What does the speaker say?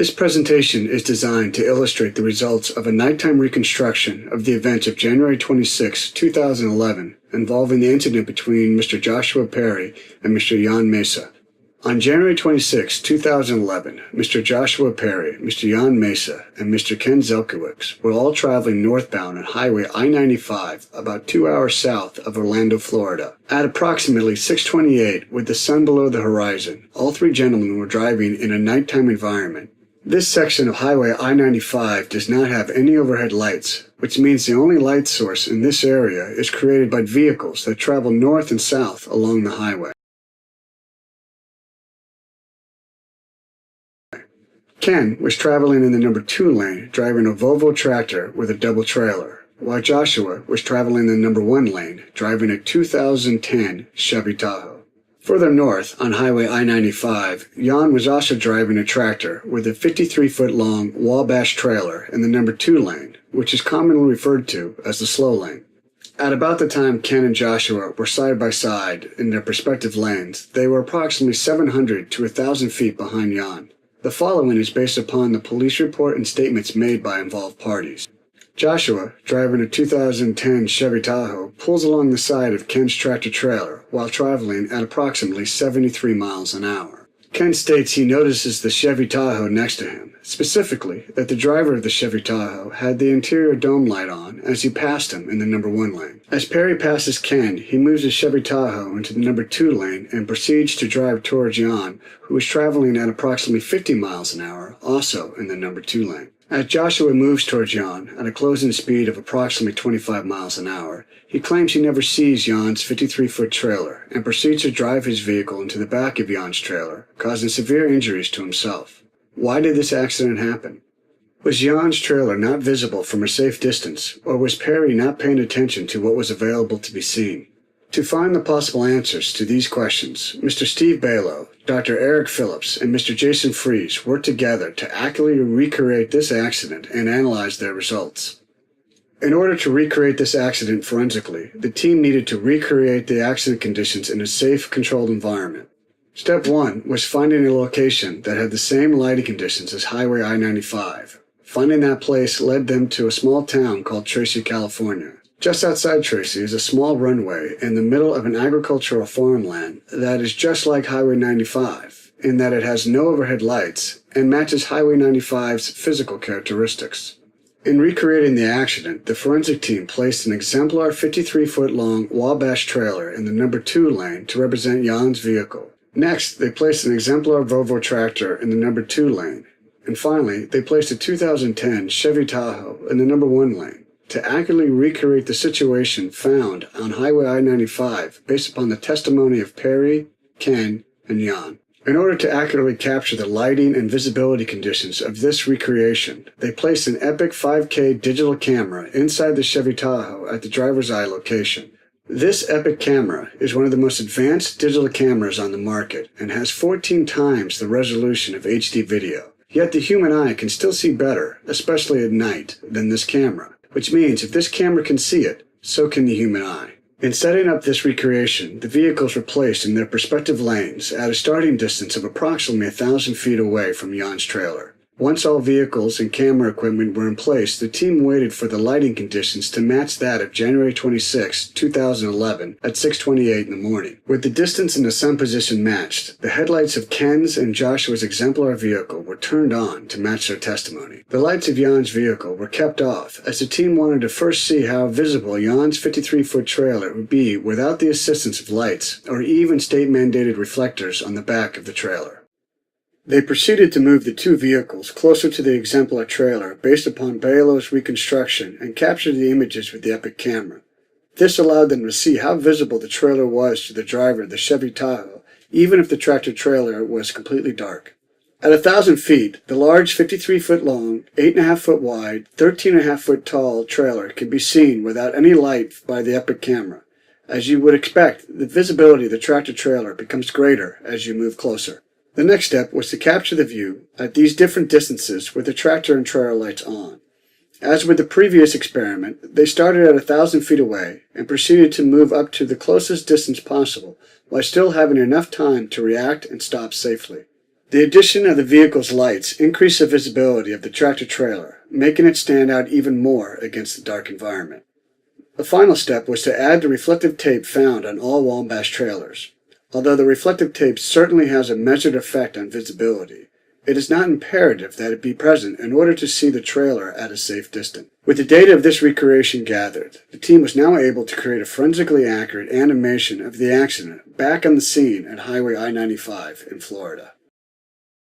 This presentation is designed to illustrate the results of a nighttime reconstruction of the events of January 26, 2011, involving the incident between Mr. Joshua Perry and Mr. Jan Mesa. On January 26, 2011, Mr. Joshua Perry, Mr. Jan Mesa, and Mr. Ken Zelkowicz were all traveling northbound on Highway I-95 about 2 hours south of Orlando, Florida. At approximately 6:28, with the sun below the horizon, all three gentlemen were driving in a nighttime environment. This section of Highway I-95 does not have any overhead lights, which means the only light source in this area is created by vehicles that travel north and south along the highway. Ken was traveling in the number 2 lane, driving a Volvo tractor with a double trailer, while Joshua was traveling in the number 1 lane, driving a 2010 Chevy Tahoe. Further north, on Highway I-95, Jan was also driving a tractor with a 53-foot-long Wabash trailer in the number 2 lane, which is commonly referred to as the slow lane. At about the time Ken and Joshua were side by side in their respective lanes, they were approximately 700 to 1,000 feet behind Jan. The following is based upon the police report and statements made by involved parties. Joshua, driving a 2010 Chevy Tahoe, pulls along the side of Ken's tractor-trailer while traveling at approximately 73 miles an hour. Ken states he notices the Chevy Tahoe next to him, specifically that the driver of the Chevy Tahoe had the interior dome light on as he passed him in the number 1 lane. As Perry passes Ken, he moves the Chevy Tahoe into the number 2 lane and proceeds to drive towards Jan, who is traveling at approximately 50 miles an hour, also in the number 2 lane. As Joshua moves towards Jan at a closing speed of approximately 25 miles an hour, he claims he never sees Jan's 53-foot trailer and proceeds to drive his vehicle into the back of Jan's trailer, causing severe injuries to himself. Why did this accident happen? Was Jan's trailer not visible from a safe distance, or was Perry not paying attention to what was available to be seen? To find the possible answers to these questions, Mr. Steve Balow, Dr. Eric Phillips, and Mr. Jason Fries worked together to accurately recreate this accident and analyze their results. In order to recreate this accident forensically, the team needed to recreate the accident conditions in a safe, controlled environment. Step 1 was finding a location that had the same lighting conditions as Highway I-95. Finding that place led them to a small town called Tracy, California. Just outside Tracy is a small runway in the middle of an agricultural farmland that is just like Highway 95, in that it has no overhead lights and matches Highway 95's physical characteristics. In recreating the accident, the forensic team placed an exemplar 53-foot-long Wabash trailer in the number 2 lane to represent Jan's vehicle. Next, they placed an exemplar Volvo tractor in the number 2 lane. And finally, they placed a 2010 Chevy Tahoe in the number 1 lane to accurately recreate the situation found on Highway I-95 based upon the testimony of Perry, Ken, and Jan. In order to accurately capture the lighting and visibility conditions of this recreation, they placed an EPIC 5K digital camera inside the Chevy Tahoe at the driver's eye location. This EPIC camera is one of the most advanced digital cameras on the market and has 14 times the resolution of HD video. Yet the human eye can still see better, especially at night, than this camera, which means if this camera can see it, so can the human eye. In setting up this recreation, the vehicles were placed in their respective lanes at a starting distance of approximately 1,000 feet away from Jan's trailer. Once all vehicles and camera equipment were in place, the team waited for the lighting conditions to match that of January 26, 2011 at 6:28 in the morning. With the distance and the sun position matched, the headlights of Ken's and Joshua's exemplar vehicle were turned on to match their testimony. The lights of Jan's vehicle were kept off, as the team wanted to first see how visible Jan's 53-foot trailer would be without the assistance of lights or even state-mandated reflectors on the back of the trailer. They proceeded to move the 2 vehicles closer to the exemplar trailer based upon Balow's reconstruction and captured the images with the EPIC camera. This allowed them to see how visible the trailer was to the driver of the Chevy Tahoe, even if the tractor-trailer was completely dark. At 1,000 feet, the large 53-foot-long, 8.5-foot-wide, 13.5-foot-tall trailer can be seen without any light by the EPIC camera. As you would expect, the visibility of the tractor-trailer becomes greater as you move closer. The next step was to capture the view at these different distances with the tractor and trailer lights on. As with the previous experiment, they started at 1,000 feet away and proceeded to move up to the closest distance possible while still having enough time to react and stop safely. The addition of the vehicle's lights increased the visibility of the tractor-trailer, making it stand out even more against the dark environment. The final step was to add the reflective tape found on all Wabash trailers. Although the reflective tape certainly has a measured effect on visibility, it is not imperative that it be present in order to see the trailer at a safe distance. With the data of this recreation gathered, the team was now able to create a forensically accurate animation of the accident back on the scene at Highway I-95 in Florida.